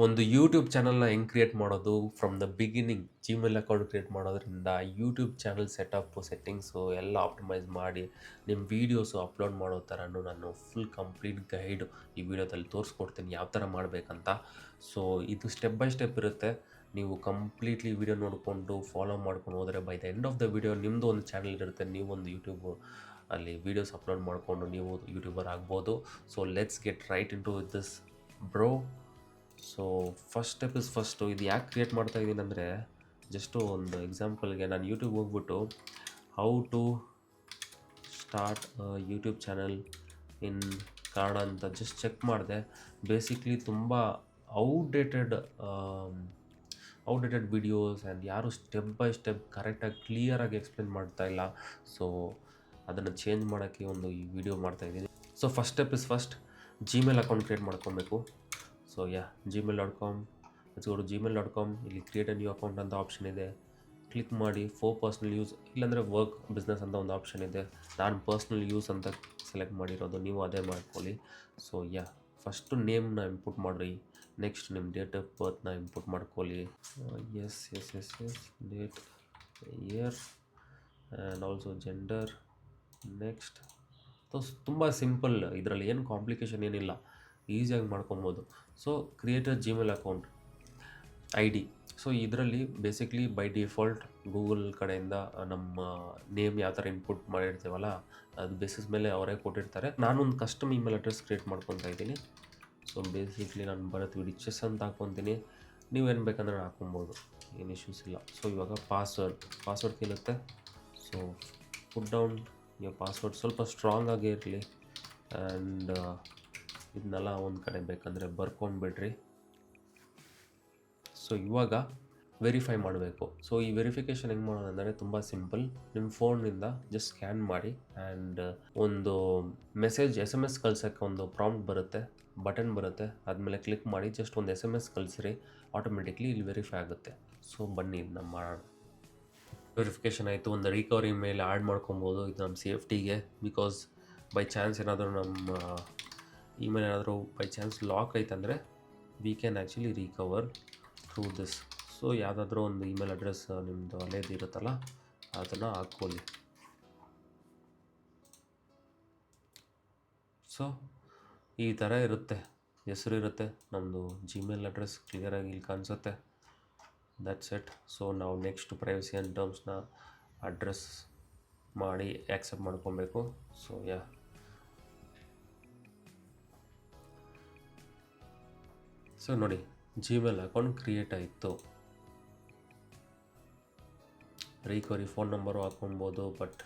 ಒಂದು ಯೂಟ್ಯೂಬ್ ಚಾನಲ್‌ನ ಹೆಂಗೆ ಕ್ರಿಯೇಟ್ ಮಾಡೋದು from the beginning Gmail account create ಮಾಡೋದ್ರಿಂದ ಯೂಟ್ಯೂಬ್ ಚಾನಲ್ ಸೆಟ್ಟಿಂಗ್ಸು ಎಲ್ಲ ಆಪ್ಟಿಮೈಸ್ ಮಾಡಿ ನಿಮ್ಮ ವೀಡಿಯೋಸು ಅಪ್ಲೋಡ್ ಮಾಡೋ ಥರನೂ ನಾನು ಫುಲ್ ಕಂಪ್ಲೀಟ್ ಗೈಡ್ ಈ ವಿಡಿಯೋದಲ್ಲಿ ತೋರಿಸ್ಕೊಡ್ತೀನಿ ಯಾವ ಥರ ಮಾಡಬೇಕಂತ. ಸೊ ಇದು ಸ್ಟೆಪ್ ಬೈ ಸ್ಟೆಪ್ ಇರುತ್ತೆ. ನೀವು ಕಂಪ್ಲೀಟ್ಲಿ ವಿಡಿಯೋ ನೋಡಿಕೊಂಡು ಫಾಲೋ ಮಾಡ್ಕೊಂಡು ಹೋದರೆ by the end of the video ನಿಮ್ಮದು ಒಂದು ಚಾನಲ್ ಇರುತ್ತೆ. ನೀವು ಒಂದು ಯೂಟ್ಯೂಬು ಅಲ್ಲಿ ವೀಡಿಯೋಸ್ ಅಪ್ಲೋಡ್ ಮಾಡಿಕೊಂಡು ನೀವು ಯೂಟ್ಯೂಬರ್ ಆಗ್ಬೋದು. So let's get right into this bro. So first step is first ಇದು ಯಾಕೆ ಕ್ರಿಯೇಟ್ ಮಾಡ್ತಾ ಇದ್ದೀನಿ ಅಂದರೆ, ಜಸ್ಟು ಒಂದು ಎಕ್ಸಾಂಪಲ್ಗೆ ನಾನು ಯೂಟ್ಯೂಬ್ ಹೋಗ್ಬಿಟ್ಟು how to start YouTube channel in Kannada ಅಂತ ಜಸ್ಟ್ ಚೆಕ್ ಮಾಡಿದೆ. ಬೇಸಿಕ್ಲಿ ತುಂಬ ಔಟ್ಡೇಟೆಡ್ ವಿಡಿಯೋಸ್ ಆ್ಯಂಡ್ ಯಾರು ಸ್ಟೆಪ್ ಬೈ ಸ್ಟೆಪ್ ಕರೆಕ್ಟಾಗಿ ಕ್ಲಿಯರಾಗಿ ಎಕ್ಸ್ಪ್ಲೇನ್ ಮಾಡ್ತಾ ಇಲ್ಲ. ಸೊ ಅದನ್ನು ಚೇಂಜ್ ಮಾಡೋಕ್ಕೆ ಒಂದು ಈ ವಿಡಿಯೋ ಮಾಡ್ತಾಯಿದ್ದೀನಿ. So first step is first Gmail account create ಮಾಡ್ಕೊಬೇಕು. So gmail.com, let's go to gmail.com. ಇಲ್ಲಿ ಕ್ರಿಯೇಟ್ ಅ ನ್ಯೂ ಅಕೌಂಟ್ ಅಂತ ಆಪ್ಷನ್ ಇದೆ, ಕ್ಲಿಕ್ ಮಾಡಿ. ಫಾರ್ ಪರ್ಸ್ನಲ್ ಯೂಸ್ ಇಲ್ಲಾಂದರೆ ವರ್ಕ್ ಬಿಸ್ನೆಸ್ ಅಂತ ಒಂದು ಆಪ್ಷನ್ ಇದೆ. ನಾನು ಪರ್ಸ್ನಲ್ ಯೂಸ್ ಅಂತ ಸೆಲೆಕ್ಟ್ ಮಾಡಿರೋದು, ನೀವು ಅದೇ ಮಾಡ್ಕೊಳ್ಳಿ. ಸೊ ಫಸ್ಟು ನೇಮ್ನ ಇಂಪುಟ್ ಮಾಡಿರಿ. ನೆಕ್ಸ್ಟ್ ನಿಮ್ಮ ಡೇಟ್ ಆಫ್ ಬರ್ತ್ನ ಇಂಪುಟ್ ಮಾಡ್ಕೊಳ್ಳಿ. As date, year and also gender. Next ತುಂಬ ಸಿಂಪಲ್, ಇದರಲ್ಲಿ ಏನು ಕಾಂಪ್ಲಿಕೇಶನ್ ಏನಿಲ್ಲ, ಈಸಿಯಾಗಿ ಮಾಡ್ಕೊಬೋದು. So create a Gmail account ID. So ಇದರಲ್ಲಿ ಬೇಸಿಕ್ಲಿ ಬೈ ಡಿಫಾಲ್ಟ್ ಗೂಗಲ್ ಕಡೆಯಿಂದ ನಮ್ಮ ನೇಮ್ ಯಾವ ಥರ ಇನ್ಪುಟ್ ಮಾಡಿರ್ತೀವಲ್ಲ, ಅದು ಬೇಸಿಸ್ ಮೇಲೆ ಅವರೇ ಕೊಟ್ಟಿರ್ತಾರೆ. ನಾನೊಂದು ಕಸ್ಟಮ್ ಇಮೇಲ್ ಅಡ್ರೆಸ್ ಕ್ರಿಯೇಟ್ ಮಾಡ್ಕೊತಾ ಇದ್ದೀನಿ. ಸೊ ಬೇಸಿಕ್ಲಿ ನಾನು ಭರತ್ ವಿಡಿಚಸ್ ಅಂತ ಹಾಕ್ಕೊತೀನಿ. ನೀವೇನು ಬೇಕಂದ್ರೆ ಹಾಕ್ಕೊಬೋದು, ಏನು ಇಶ್ಯೂಸ್ ಇಲ್ಲ. ಸೊ ಇವಾಗ ಪಾಸ್ವರ್ಡ್ ಕೇಳುತ್ತೆ. So put down your password, ಸ್ವಲ್ಪ ಸ್ಟ್ರಾಂಗ್ ಆಗೇ ಇರಲಿ. ಆ್ಯಂಡ್ ಇದನ್ನೆಲ್ಲ ಒಂದು ಕಡೆ ಬೇಕಂದರೆ ಬರ್ಕೊಂಡ್ಬಿಡ್ರಿ. ಸೊ ಇವಾಗ ವೆರಿಫೈ ಮಾಡಬೇಕು. ಸೊ ಈ ವೆರಿಫಿಕೇಷನ್ ಹೆಂಗೆ ಮಾಡೋದಂದರೆ ತುಂಬ ಸಿಂಪಲ್. ನಿಮ್ಮ ಫೋನಿಂದ ಜಸ್ಟ್ ಸ್ಕ್ಯಾನ್ ಮಾಡಿ ಆ್ಯಂಡ್ ಒಂದು SMS ಕಳ್ಸೋಕ್ಕೆ ಒಂದು ಪ್ರಾಂಪ್ಟ್ ಬರುತ್ತೆ, ಬಟನ್ ಬರುತ್ತೆ. ಆದಮೇಲೆ ಕ್ಲಿಕ್ ಮಾಡಿ ಜಸ್ಟ್ ಒಂದು SMS ಕಳಿಸ್ರಿ, ಆಟೋಮೆಟಿಕ್ಲಿ ಇಲ್ಲಿ ವೆರಿಫೈ ಆಗುತ್ತೆ. ಸೊ ಬನ್ನಿ ಇದನ್ನ ಮಾಡೋಣ. ವೆರಿಫಿಕೇಷನ್ ಆಯಿತು, ಒಂದು ರಿಕವರಿ ಮೇಲೆ ಆ್ಯಡ್ ಮಾಡ್ಕೊಬೋದು. ಇದು ನಮ್ಮ ಸೇಫ್ಟಿಗೆ, ಬಿಕಾಸ್ ಬೈ ಚಾನ್ಸ್ ಏನಾದರೂ ನಮ್ಮ ಇಮೇಲ್ ಏನಾದರೂ ಬೈ ಚಾನ್ಸ್ ಲಾಕ್ ಆಯ್ತಂದರೆ we can actually recover through this. So ಯಾವುದಾದ್ರೂ ಒಂದು ಇಮೇಲ್ ಅಡ್ರೆಸ್ ನಿಮ್ಮದು ಹಳೇದು ಇರುತ್ತಲ್ಲ ಅದನ್ನು ಹಾಕ್ಕೊಳ್ಳಿ. ಸೊ ಈ ಥರ ಇರುತ್ತೆ, ಹೆಸರು ಇರುತ್ತೆ, ನಮ್ಮದು ಜಿಮೇಲ್ ಅಡ್ರೆಸ್ ಕ್ಲಿಯರಾಗಿ ಇಲ್ಲಿ ಕಾಣಿಸುತ್ತೆ. That's it. ಸೊ ನಾವು ನೆಕ್ಸ್ಟ್ ಪ್ರೈವಸಿ ಆ್ಯಂಡ್ ಟರ್ಮ್ಸ್ನ ಅಡ್ರೆಸ್ ಮಾಡಿ ಆ್ಯಕ್ಸೆಪ್ಟ್ ಮಾಡ್ಕೊಬೇಕು. ಸೊ ಸೊ ನೋಡಿ, ಜಿಮೇಲ್ ಅಕೌಂಟ್ ಕ್ರಿಯೇಟ್ ಆಯಿತು. ರಿಕವರಿ ಫೋನ್ ನಂಬರು ಹಾಕ್ಕೊಬೋದು, but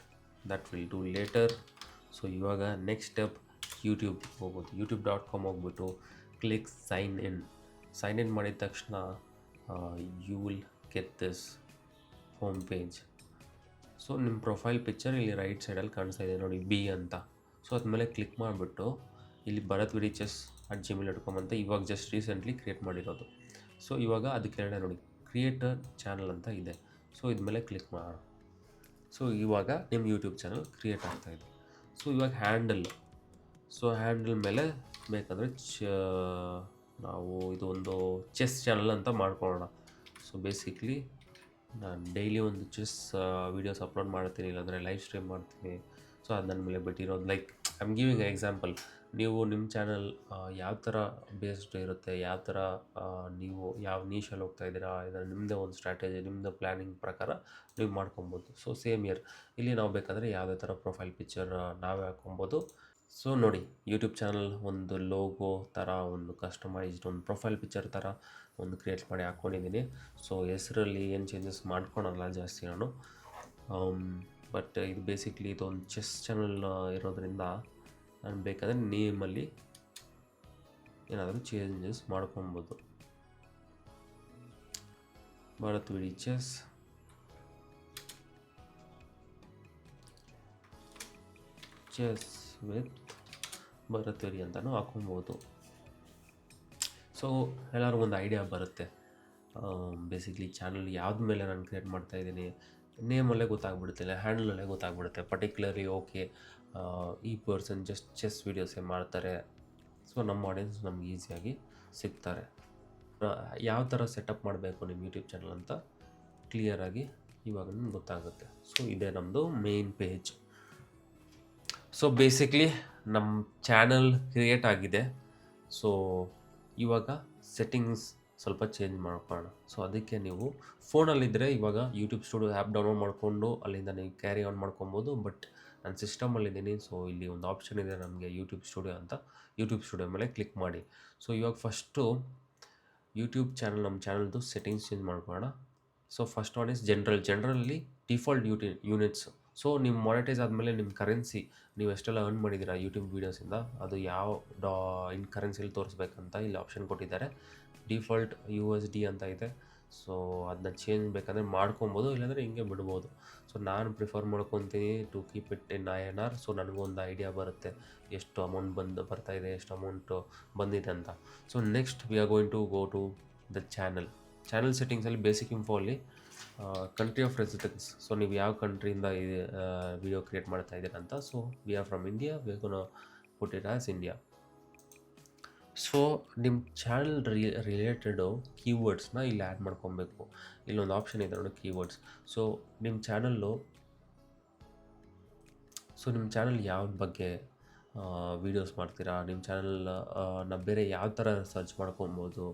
that will do later. So ಇವಾಗ ನೆಕ್ಸ್ಟ್ ಸ್ಟೆಪ್ ಯೂಟ್ಯೂಬ್ ಹೋಗ್ಬೋದು. youtube.com ಹೋಗ್ಬಿಟ್ಟು ಕ್ಲಿಕ್ ಸೈನ್ ಇನ್ ಮಾಡಿದ ತಕ್ಷಣ you will get this home page. So ನಿಮ್ಮ ಪ್ರೊಫೈಲ್ ಪಿಕ್ಚರ್ ಇಲ್ಲಿ ರೈಟ್ ಸೈಡಲ್ಲಿ ಕಾಣಿಸ್ತಾ ಇದೆ ನೋಡಿ, B ಅಂತ. ಸೊ ಅದ್ಮೇಲೆ ಕ್ಲಿಕ್ ಮಾಡಿಬಿಟ್ಟು ಇಲ್ಲಿ ಭರತ್ ವಿಡಿಚಸ್ @gmail.com ಅಂತ ಇವಾಗ ಜಸ್ಟ್ ರೀಸೆಂಟ್ಲಿ ಕ್ರಿಯೇಟ್ ಮಾಡಿರೋದು. ಸೊ ಇವಾಗ ಅದಕ್ಕೆ ಕೆಳಗಡೆ ನೋಡಿ ಕ್ರಿಯೇಟ್ ಅ ಚಾನಲ್ ಅಂತ ಇದೆ. ಸೊ ಇದ್ಮೇಲೆ ಕ್ಲಿಕ್ ಮಾಡೋಣ. ಸೊ ಇವಾಗ ನಿಮ್ಮ ಯೂಟ್ಯೂಬ್ ಚಾನಲ್ ಕ್ರಿಯೇಟ್ ಆಗ್ತಾಯಿದೆ. ಸೊ ಇವಾಗ ಹ್ಯಾಂಡಲ್ ಮೇಲೆ ಬೇಕಂದರೆ ನಾವು ಇದು ಒಂದು ಚೆಸ್ ಚಾನಲ್ ಅಂತ ಮಾಡ್ಕೊಳ್ಳೋಣ. ಸೊ ಬೇಸಿಕ್ಲಿ ನಾನು ಡೈಲಿ ಒಂದು ಚೆಸ್ ವೀಡಿಯೋಸ್ ಅಪ್ಲೋಡ್ ಮಾಡ್ತೀನಿ, ಇಲ್ಲಾಂದರೆ ಲೈವ್ ಸ್ಟ್ರೀಮ್ ಮಾಡ್ತೀನಿ. ಸೊ ಅದು ನನ್ನ ಮೇಲೆ ಬಿಟ್ಟಿರೋದು. Like I am giving example. ನೀವು ನಿಮ್ಮ ಚಾನಲ್ ಯಾವ ಥರ ಬೇಸ್ಡ್ ಇರುತ್ತೆ, ಯಾವ ಥರ ನೀವು ಯಾವ ನೀಶಲ್ಲಿ ಹೋಗ್ತಾ ಇದ್ದೀರಾ, ಇದರ ನಿಮ್ಮದೇ ಒಂದು ಸ್ಟ್ರಾಟಜಿ, ನಿಮ್ಮದು ಪ್ಲ್ಯಾನಿಂಗ್ ಪ್ರಕಾರ ನೀವು ಮಾಡ್ಕೊಬೋದು. ಸೊ ಸೇಮ್ ಇಯರ್ ಇಲ್ಲಿ ನಾವು ಬೇಕಾದರೆ ಯಾವುದೇ ಥರ ಪ್ರೊಫೈಲ್ ಪಿಕ್ಚರ್ ನಾವೇ ಹಾಕ್ಕೊಬೋದು. ಸೊ ನೋಡಿ, ಯೂಟ್ಯೂಬ್ ಚಾನಲ್ ಒಂದು ಲೋಗೋ ಥರ, ಒಂದು ಕಸ್ಟಮೈಸ್ಡ್ ಒಂದು ಪ್ರೊಫೈಲ್ ಪಿಕ್ಚರ್ ಥರ ಒಂದು ಕ್ರಿಯೇಟ್ ಮಾಡಿ ಹಾಕ್ಕೊಂಡಿದ್ದೀನಿ. ಸೊ ಹೆಸರಲ್ಲಿ ಏನು ಚೇಂಜಸ್ ಮಾಡ್ಕೊಳಲ್ಲ ಜಾಸ್ತಿ ನಾನು. ಬಟ್ ಇದು ಬೇಸಿಕ್ಲಿ ಇದೊಂದು ಚೆಸ್ ಚಾನಲ್ ಇರೋದ್ರಿಂದ ನಾನು ಬೇಕಾದರೆ ನೇಮಲ್ಲಿ ಏನಾದರೂ ಚೇಂಜಸ್ ಮಾಡ್ಕೊಬೋದು. ಭರತ್ ವಿಡಿಚಸ್ ವಿತ್ ಭರತ್ ವಿಡಿ ಅಂತಲೂ ಹಾಕೊಬೋದು. ಸೊ ಎಲ್ಲರೂ ಒಂದು ಐಡಿಯಾ ಬರುತ್ತೆ. ಬೇಸಿಕ್ಲಿ ಚಾನಲ್ ಯಾವ್ದು ಮೇಲೆ ನಾನು ಕ್ರಿಯೇಟ್ ಮಾಡ್ತಾಯಿದ್ದೀನಿ, ನೇಮಲ್ಲೇ ಗೊತ್ತಾಗ್ಬಿಡುತ್ತೆ, ಹ್ಯಾಂಡಲಲ್ಲೇ ಗೊತ್ತಾಗ್ಬಿಡುತ್ತೆ ಪರ್ಟಿಕ್ಯುಲರ್ಲಿ. ಓಕೆ, ಈ ಪರ್ಸನ್ ಜಸ್ಟ್ ಚೆಸ್ ವೀಡಿಯೋಸೇ ಮಾಡ್ತಾರೆ. ಸೊ ನಮ್ಮ ಆಡಿಯನ್ಸ್ ನಮ್ಗೆ ಈಸಿಯಾಗಿ ಸಿಗ್ತಾರೆ. ಯಾವ ಥರ ಸೆಟಪ್ ಮಾಡಬೇಕು ನಿಮ್ಮ ಯೂಟ್ಯೂಬ್ ಚಾನಲ್ ಅಂತ ಕ್ಲಿಯರಾಗಿ ಇವಾಗ ನಿಮ್ಗೆ ಗೊತ್ತಾಗುತ್ತೆ. ಸೊ ಇದೇ ನಮ್ಮದು ಮೇನ್ ಪೇಜ್. ಸೊ ಬೇಸಿಕ್ಲಿ ನಮ್ಮ ಚಾನಲ್ ಕ್ರಿಯೇಟ್ ಆಗಿದೆ. ಸೊ ಇವಾಗ ಸೆಟ್ಟಿಂಗ್ಸ್ ಸ್ವಲ್ಪ ಚೇಂಜ್ ಮಾಡ್ಕೊಳ್ಳೋಣ. ಸೊ ಅದಕ್ಕೆ ನೀವು ಫೋನಲ್ಲಿದ್ದರೆ ಇವಾಗ ಯೂಟ್ಯೂಬ್ ಸ್ಟುಡಿಯೋ ಆ್ಯಪ್ ಡೌನ್ಲೋಡ್ ಮಾಡಿಕೊಂಡು ಅಲ್ಲಿಂದ ನೀವು ಕ್ಯಾರಿ ಆನ್ ಮಾಡ್ಕೊಬೋದು. ಬಟ್ ನಾನು ಸಿಸ್ಟಮಲ್ಲಿದ್ದೀನಿ. ಸೊ ಇಲ್ಲಿ ಒಂದು ಆಪ್ಷನ್ ಇದೆ ನಮಗೆ ಯೂಟ್ಯೂಬ್ ಸ್ಟುಡಿಯೋ ಅಂತ. ಯೂಟ್ಯೂಬ್ ಸ್ಟುಡಿಯೋ ಮೇಲೆ ಕ್ಲಿಕ್ ಮಾಡಿ. ಸೊ ಇವಾಗ ಫಸ್ಟು ಯೂಟ್ಯೂಬ್ ಚಾನಲ್, ನಮ್ಮ ಚಾನಲ್ದು ಸೆಟ್ಟಿಂಗ್ಸ್ ಚೇಂಜ್ ಮಾಡ್ಕೊಳ್ಳೋಣ. ಸೊ ಫಸ್ಟ್ ಒನ್ ಇಸ್ ಜನರಲ್ಲಿ ಡಿಫಾಲ್ಟ್ ಯೂನಿಟ್ಸ್. ಸೊ ನಿಮ್ಮ ಮಾನಿಟೈಸ್ ಆದಮೇಲೆ ನಿಮ್ಮ ಕರೆನ್ಸಿ ನೀವು ಎಷ್ಟೆಲ್ಲ ಅರ್ನ್ ಮಾಡಿದ್ದೀರಾ ಯೂಟ್ಯೂಬ್ ವೀಡಿಯೋಸಿಂದ, ಅದು ಯಾವ ಇನ್ ಕರೆನ್ಸಿಲಿ ತೋರಿಸ್ಬೇಕಂತ ಇಲ್ಲಿ ಆಪ್ಷನ್ ಕೊಟ್ಟಿದ್ದಾರೆ. ಡಿಫಾಲ್ಟ್ USD ಅಂತ ಇದೆ. ಸೊ ಅದನ್ನ ಚೇಂಜ್ ಬೇಕಂದರೆ ಮಾಡ್ಕೊಬೋದು, ಇಲ್ಲಾಂದರೆ ಹಿಂಗೆ ಬಿಡ್ಬೋದು. ಸೊ ನಾನು ಪ್ರಿಫರ್ ಮಾಡ್ಕೊತೀನಿ to keep it in INR. So ನನಗೊಂದು ಐಡಿಯಾ ಬರುತ್ತೆ ಎಷ್ಟು ಅಮೌಂಟ್ ಬರ್ತಾಯಿದೆ, ಎಷ್ಟು ಅಮೌಂಟು ಬಂದಿದೆ ಅಂತ. So next we are going to go to the channel ಸೆಟ್ಟಿಂಗ್ಸಲ್ಲಿ ಬೇಸಿಕ್ ಇನ್ಫೋ ಅಲ್ಲಿ ಕಂಟ್ರಿ ಆಫ್ ರೆಸಿಡೆನ್ಸ್. ಸೊ ನೀವು ಯಾವ ಕಂಟ್ರಿಯಿಂದ ವಿಡಿಯೋ ಕ್ರಿಯೇಟ್ ಮಾಡ್ತಾ ಇದ್ದೀರಾ ಅಂತ. So we are from India, we are gonna put it as India. So ನಿಮ್ಮ channel related ಕೀವರ್ಡ್ಸ್ನ ಇಲ್ಲಿ ಆ್ಯಡ್ ಮಾಡ್ಕೊಬೇಕು. ಇಲ್ಲೊಂದು ಆಪ್ಷನ್ ಇದೆ ನೋಡಿ, ಕೀವರ್ಡ್ಸ್. ಸೊ ನಿಮ್ಮ ಚಾನಲ್ ಯಾವ್ದು ಬಗ್ಗೆ ವೀಡಿಯೋಸ್ ಮಾಡ್ತೀರಾ, ನಿಮ್ಮ ಚಾನಲ್ನ ಬೇರೆ ಯಾವ ಥರ ಸರ್ಚ್ ಮಾಡ್ಕೊಬೋದು,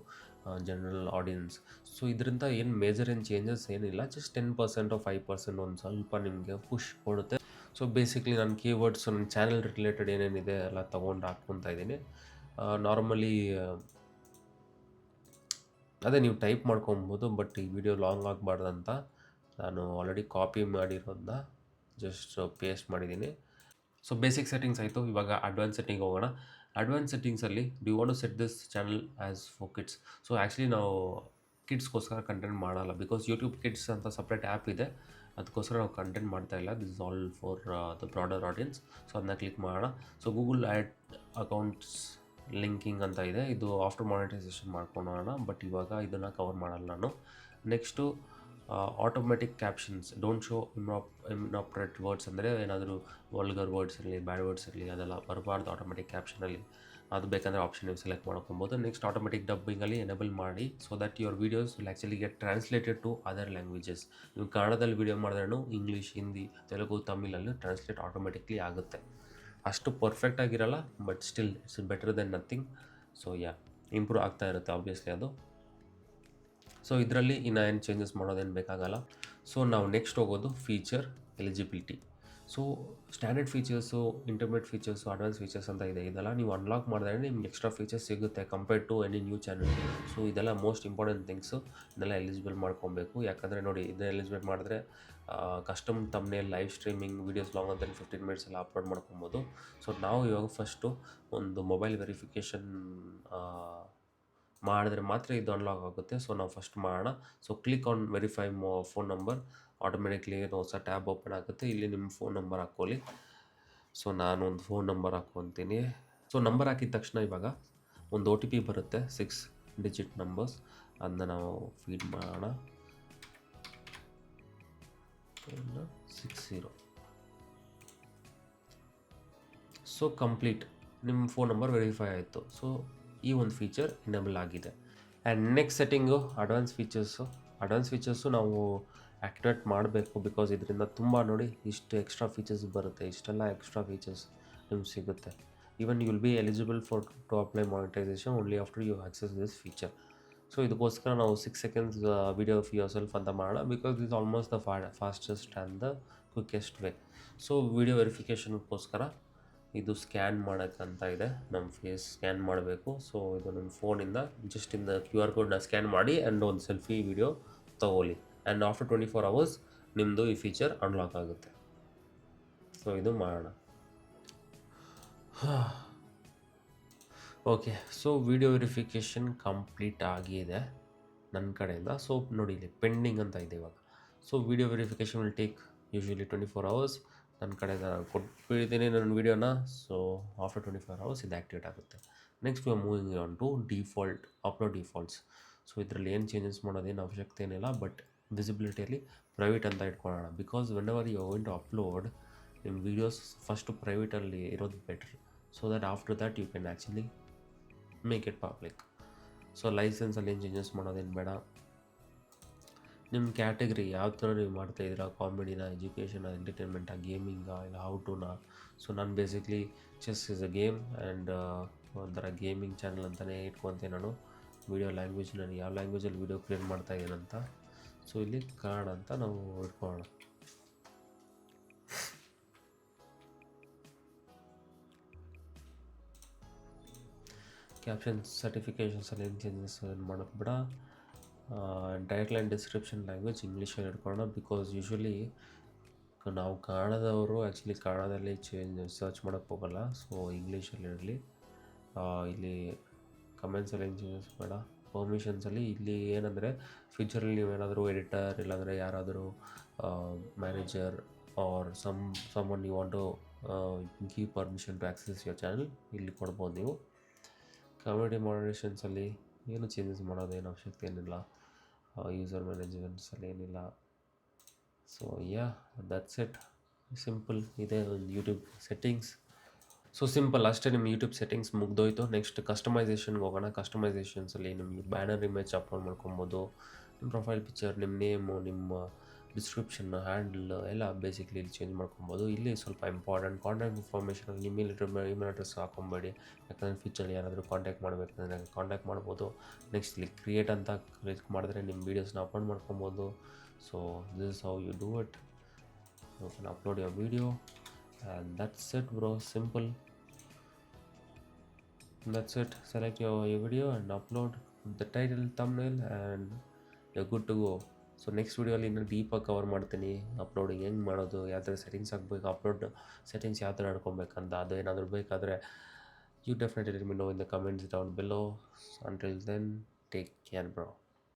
ಜನರಲ್ ಆಡಿಯನ್ಸ್. ಸೊ ಇದರಿಂದ ಏನು ಮೇಜರ್ ಚೇಂಜಸ್ ಏನಿಲ್ಲ, ಜಸ್ಟ್ 10% or 5% ಒಂದು ಸ್ವಲ್ಪ ನಿಮಗೆ ಪುಷ್ ಕೊಡುತ್ತೆ. ಸೊ ಬೇಸಿಕ್ಲಿ ನಾನು ಕೀವರ್ಡ್ಸ್ ನನ್ನ ಚಾನಲ್ ರಿಲೇಟೆಡ್ ಏನೇನಿದೆ ಎಲ್ಲ ತೊಗೊಂಡು ಹಾಕ್ಕೊತಾ ಇದ್ದೀನಿ. ನಾರ್ಮಲಿ ಅದೇ ನೀವು ಟೈಪ್ ಮಾಡ್ಕೊಬೋದು, ಬಟ್ ಈ ವಿಡಿಯೋ ಲಾಂಗ್ ಆಗಬಾರ್ದಂತ ನಾನು ಆಲ್ರೆಡಿ ಕಾಪಿ ಮಾಡಿರೋದನ್ನ ಜಸ್ಟ್ ಪೇಸ್ಟ್ ಮಾಡಿದ್ದೀನಿ. ಸೊ ಬೇಸಿಕ್ ಸೆಟ್ಟಿಂಗ್ಸ್ ಆಯಿತು. ಇವಾಗ ಅಡ್ವಾನ್ಸ್ ಸೆಟ್ಟಿಂಗ್ ಹೋಗೋಣ. ಅಡ್ವಾನ್ಸ್ ಸೆಟ್ಟಿಂಗ್ಸಲ್ಲಿ do you want to set this channel as for kids. So actually ನಾವು ಕಿಡ್ಸ್ಗೋಸ್ಕರ ಕಂಟೆಂಟ್ ಮಾಡಲ್ಲ, ಬಿಕಾಸ್ ಯೂಟ್ಯೂಬ್ ಕಿಡ್ಸ್ ಅಂತ ಸಪ್ರೇಟ್ ಆ್ಯಪ್ ಇದೆ, ಅದಕ್ಕೋಸ್ಕರ ನಾವು ಕಂಟೆಂಟ್ ಮಾಡ್ತಾ ಇಲ್ಲ. This is all for the broader audience. So ಅದನ್ನ ಕ್ಲಿಕ್ ಮಾಡೋಣ. So Google ad accounts linking ಅಂತ ಇದೆ, ಇದು ಆಫ್ಟರ್ ಮಾನಿಟೈಸೇಷನ್ ಮಾಡ್ಕೊಳ್ಳೋಣ, ಬಟ್ ಇವಾಗ ಇದನ್ನು ಕವರ್ ಮಾಡಲ್ಲ ನಾನು. Next automatic captions don't show inappropriate words, ಅಂದರೆ ಏನಾದರೂ ವಲ್ಗರ್ ವರ್ಡ್ಸ್ ಇರಲಿ, ಬ್ಯಾಡ್ ವರ್ಡ್ಸ್ ಇರಲಿ, ಅದೆಲ್ಲ ಬರಬಾರ್ದು ಆಟೋಮೆಟಿಕ್ ಕ್ಯಾಪ್ಷನಲ್ಲಿ. ಅದು ಬೇಕಂದರೆ ಆಪ್ಷನ್ ನೀವು ಸೆಲೆಕ್ಟ್ ಮಾಡ್ಕೊಬೋದು. ನೆಕ್ಸ್ಟ್ ಆಟೋಮೆಟಿಕ್ ಡಬ್ಬಿಂಗಲ್ಲಿ ಎನೇಬಲ್ ಮಾಡಿ, so that your videos will actually get translated to other languages. ನೀವು ಕನ್ನಡದಲ್ಲಿ ವೀಡಿಯೋ ಮಾಡಿದ್ರೂ ಇಂಗ್ಲೀಷ್, ಹಿಂದಿ, ತೆಲುಗು, ತಮಿಳಲ್ಲಿ ಟ್ರಾನ್ಸ್ಲೇಟ್ ಆಟೋಮೆಟಿಕ್ಲಿ ಆಗುತ್ತೆ. ಅಷ್ಟು ಪರ್ಫೆಕ್ಟಾಗಿರಲ್ಲ, but still it's better than nothing. So improve ಆಗ್ತಾ ಇರುತ್ತೆ ಆಬ್ವಿಯಸ್ಲಿ ಅದು. ಸೊ ಇದರಲ್ಲಿ ಇನ್ನು ಏನು ಚೇಂಜಸ್ ಮಾಡೋದೇನು ಬೇಕಾಗಲ್ಲ. ಸೊ ನಾವು ನೆಕ್ಸ್ಟ್ ಹೋಗೋದು feature eligibility. So standard features, intermediate features, advance features ಅಂತ ಇದೆ. ಇದೆಲ್ಲ ನೀವು ಅನ್ಲಾಕ್ ಮಾಡಿದ್ರೆ ನಿಮ್ಗೆ ಎಕ್ಸ್ಟ್ರಾ ಫೀಚರ್ಸ್ ಸಿಗುತ್ತೆ compared to any new channel. So ಇದೆಲ್ಲ ಮೋಸ್ಟ್ ಇಂಪಾರ್ಟೆಂಟ್ ಥಿಂಗ್ಸು. ಇದೆಲ್ಲ ಎಲಿಜಿಬಲ್ ಮಾಡ್ಕೊಬೇಕು. ಯಾಕಂದರೆ ನೋಡಿ, ಇದನ್ನ ಎಲಿಜಿಬಲ್ ಮಾಡಿದ್ರೆ custom thumbnail, live streaming, videos long ಅಂತ 15 minutes ಎಲ್ಲ ಅಪ್ಲೋಡ್ ಮಾಡ್ಕೊಬೋದು. ಸೊ ನಾವು ಇವಾಗ ಫಸ್ಟು ಒಂದು ಮೊಬೈಲ್ ವೆರಿಫಿಕೇಷನ್ ಮಾಡಿದ್ರೆ ಮಾತ್ರ ಇದು ಅನ್ಲಾಕ್ ಆಗುತ್ತೆ. ಸೊ ನಾವು ಫಸ್ಟ್ ಮಾಡೋಣ. So click on verify phone number, automatically ಹೊಸ ಟ್ಯಾಬ್ ಓಪನ್ ಆಗುತ್ತೆ. ಇಲ್ಲಿ ನಿಮ್ಮ ಫೋನ್ ನಂಬರ್ ಹಾಕ್ಕೊಳ್ಳಿ. ಸೊ ನಾನು ಒಂದು ಫೋನ್ ನಂಬರ್ ಹಾಕ್ಕೊತೀನಿ. ಸೊ ನಂಬರ್ ಹಾಕಿದ ತಕ್ಷಣ ಇವಾಗ ಒಂದು OTP ಬರುತ್ತೆ, 6 digit ನಂಬರ್ಸ್. ಅದನ್ನ ನಾವು ಫೀಡ್ ಮಾಡೋಣ. 60. ಸೊ ಕಂಪ್ಲೀಟ್, ನಿಮ್ಮ ಫೋನ್ ನಂಬರ್ ವೆರಿಫೈ ಆಯಿತು. ಸೊ ಈ ಒಂದು ಫೀಚರ್ ಇನೇಬಲ್ ಆಗಿದೆ. And next setting advance features ನಾವು ಆ್ಯಕ್ಟಿವೇಟ್ ಮಾಡಬೇಕು, ಬಿಕಾಸ್ ಇದರಿಂದ ತುಂಬ ನೋಡಿ ಇಷ್ಟು ಎಕ್ಸ್ಟ್ರಾ ಫೀಚರ್ಸ್ ಬರುತ್ತೆ. ಇಷ್ಟೆಲ್ಲ ಎಕ್ಸ್ಟ್ರಾ ಫೀಚರ್ಸ್ ನಿಮ್ಗೆ ಸಿಗುತ್ತೆ. Even you will be eligible for to apply monetization only after you access this feature. So ಇದಕ್ಕೋಸ್ಕರ ನಾವು 6 seconds video of yourself ಅಂತ ಮಾಡೋಣ, because is almost the fastest and the quickest way. So video ವೆರಿಫಿಕೇಷನ್ಗೋಸ್ಕರ ಇದು scan ಮಾಡೋಕ್ಕಂತ ಇದೆ, ನಮ್ಮ face scan ಮಾಡಬೇಕು. So ಇದು ನಿಮ್ಮ ಫೋನಿಂದ ಜಸ್ಟ್ ಇಂದ QR ಕೋಡ್ನ ಸ್ಕ್ಯಾನ್ ಮಾಡಿ ಆ್ಯಂಡ್ ಒಂದು ಸೆಲ್ಫಿ ವಿಡಿಯೋ ತೊಗೊಳ್ಳಿ. ಆ್ಯಂಡ್ ಆಫ್ಟರ್ 24 hours ನಿಮ್ಮದು ಈ ಫೀಚರ್ ಅನ್ಲಾಕ್ ಆಗುತ್ತೆ. ಸೊ ಇದು ಮಾಡೋಣ. Okay, so video verification complete ಆಗಿದೆ ನನ್ನ ಕಡೆಯಿಂದ. ಸೊ ನೋಡಿ ಇಲ್ಲಿ ಪೆಂಡಿಂಗ್ ಅಂತ ಇದೆ ಇವಾಗ. So video verification will take usually 24 hours. ನನ್ನ ಕಡೆಯಿಂದ ನಾನು ಕೊಟ್ಬಿಡ್ತೀನಿ ನನ್ನ ವೀಡಿಯೋನ. ಸೊ ಆಫ್ಟರ್ 24 hours ಇದು ಆ್ಯಕ್ಟಿವೇಟ್ ಆಗುತ್ತೆ. Next we are moving on to upload defaults. So ಇದರಲ್ಲಿ ಏನು ಚೇಂಜಸ್ ಮಾಡೋದೇನು ಅವಶ್ಯಕತೆ ಏನಿಲ್ಲ, ಬಟ್ ವಿಸಿಬಿಲಿಟಿಯಲ್ಲಿ ಪ್ರೈವೇಟ್ ಅಂತ ಇಟ್ಕೊಳ್ಳೋಣ. Because whenever you going to upload ನಿಮ್ಮ ವೀಡಿಯೋಸ್ ಫಸ್ಟು ಪ್ರೈವೇಟಲ್ಲಿ ಇರೋದು better, so that after that you can actually make it public. So ಲೈಸೆನ್ಸಲ್ಲಿ ಏನು ಚೇಂಜಸ್ ಮಾಡೋದೇನು ಬೇಡ. ನಿಮ್ಮ ಕ್ಯಾಟಗರಿ ಯಾವ ಥರ ನೀವು ಮಾಡ್ತಾಯಿದ್ದೀರಾ, ಕಾಮಿಡಿನ, ಎಜುಕೇಷನ, ಎಂಟರ್ಟೈನ್ಮೆಂಟಾ, ಗೇಮಿಂಗಾ, ಇಲ್ಲ ಹೌ ಟುನಾ. ಸೊ ನಾನು basically chess is a game and ಒಂಥರ ಗೇಮಿಂಗ್ ಚಾನಲ್ ಅಂತಲೇ ಇಟ್ಕೊತೀನಿ ನಾನು. ವೀಡಿಯೋ ಲ್ಯಾಂಗ್ವೇಜ್ ನಾನು ಯಾವ ಲ್ಯಾಂಗ್ವೇಜಲ್ಲಿ ವೀಡಿಯೋ ಕ್ರಿಯೇಟ್ ಮಾಡ್ತಾಯಿದ್ದೀನಂತ. ಸೊ ಇಲ್ಲಿ ಕನ್ನಡ ಅಂತ ನಾವು ಇಟ್ಕೊಳ್ಳೋಣ. ಕ್ಯಾಪ್ಷನ್ ಸರ್ಟಿಫಿಕೇಷನ್ಸಲ್ಲಿ ಏನು ಚೇಂಜಸ್ ಏನು ಮಾಡೋದು ಬೇಡ. ಟೈಟಲ್ ಆ್ಯಂಡ್ ಡಿಸ್ಕ್ರಿಪ್ಷನ್ ಲ್ಯಾಂಗ್ವೇಜ್ ಇಂಗ್ಲೀಷಲ್ಲಿ ಇಟ್ಕೊಳ್ಳೋಣ. ಬಿಕಾಸ್ ಯೂಶ್ವಲಿ ನಾವು ಕನ್ನಡದವರು ಆ್ಯಕ್ಚುಲಿ ಕನ್ನಡದಲ್ಲಿ ಸರ್ಚ್ ಮಾಡೋಕ್ಕೆ ಹೋಗಲ್ಲ. ಸೊ ಇಂಗ್ಲೀಷಲ್ಲಿ ಇರಲಿ. ಇಲ್ಲಿ ಕಮೆಂಟ್ಸಲ್ಲಿ ಏನು ಚೇಂಜಸ್ ಬೇಡ. ಪರ್ಮಿಷನ್ಸಲ್ಲಿ ಇಲ್ಲಿ ಏನಂದರೆ ಫ್ಯೂಚರಲ್ಲಿ ನೀವೇನಾದರೂ ಎಡಿಟರ್ ಇಲ್ಲಾಂದರೆ ಯಾರಾದರೂ manager or someone you want to give permission to access your channel ಇಲ್ಲಿ ಕೊಡ್ಬೋದು ನೀವು. ಕಮ್ಯುನಿಟಿ ಮಾಡರೇಷನ್ಸಲ್ಲಿ ಏನು ಚೇಂಜಸ್ ಮಾಡೋದೇನು ಅವಶ್ಯಕತೆ ಏನಿಲ್ಲ. ಯೂಸರ್ ಮ್ಯಾನೇಜ್ಮೆಂಟ್ಸಲ್ಲಿ ಏನಿಲ್ಲ. So that's it. ಸಿಂಪಲ್ ಇದೆ ಒಂದು ಯೂಟ್ಯೂಬ್ ಸೆಟ್ಟಿಂಗ್ಸ್. ಸೊ ಸಿಂಪಲ್ ಅಷ್ಟೇ. ನಿಮ್ಮ ಯೂಟ್ಯೂಬ್ ಸೆಟ್ಟಿಂಗ್ಸ್ ಮುಗ್ದೋಯ್ತು. ನೆಕ್ಸ್ಟ್ ಕಸ್ಟಮೈಸೇಷನ್ಗೆ ಹೋಗೋಣ. ಕಸ್ಟಮೈಸೇಷನ್ಸಲ್ಲಿ ನಿಮಗೆ ಬ್ಯಾನರ್ ಇಮೇಜ್ ಅಪ್ಲೋಡ್ ಮಾಡ್ಕೊಬೋದು. ನಿಮ್ಮ ಪ್ರೊಫೈಲ್ ಪಿಕ್ಚರ್, ನಿಮ್ಮ ನೇಮು, ನಿಮ್ಮ ಡಿಸ್ಕ್ರಿಪ್ಷನ್, ಹ್ಯಾಂಡಲ್ ಎಲ್ಲ ಬೇಸಿಕ್ಲಿ ಇಲ್ಲಿ ಚೇಂಜ್ ಮಾಡ್ಕೊಬೋದು. ಇಲ್ಲಿ ಸ್ವಲ್ಪ important contact information, email address ಹಾಕೊಬೇಡಿ. ಯಾಕಂದರೆ ಫ್ಯೂಚರಲ್ಲಿ ಯಾರಾದರೂ ಕಾಂಟ್ಯಾಕ್ಟ್ ಮಾಡಬೇಕಂದ್ರೆ ಕಾಂಟ್ಯಾಕ್ಟ್ ಮಾಡ್ಬೋದು. ನೆಕ್ಸ್ಟ್ ಇಲ್ಲಿ ಕ್ರಿಯೇಟ್ ಅಂತ ಕ್ಲಿಕ್ ಮಾಡಿದ್ರೆ ನಿಮ್ಮ ವೀಡಿಯೋಸ್ನ ಅಪ್ಲೋಡ್ ಮಾಡ್ಕೊಬೋದು. So this is how you do it. You can upload your video and that's it bro. Simple. That's it. Select your video and upload the title, thumbnail and you're good to go. So next ವೀಡಿಯೋಲಿ ಇನ್ನೂ ಡೀಪಾಗಿ cover ಮಾಡ್ತೀನಿ. Uploading ಹೆಂಗೆ ಮಾಡೋದು, ಯಾವ ಥರ settings ಹಾಕ್ಬೇಕು, upload settings ಯಾವ ಥರ ನಡ್ಕೊಬೇಕಂತ. ಅದು ಏನಾದರೂ ಬೇಕಾದರೆ you definitely let me know in the comments down below. Until then, take care bro.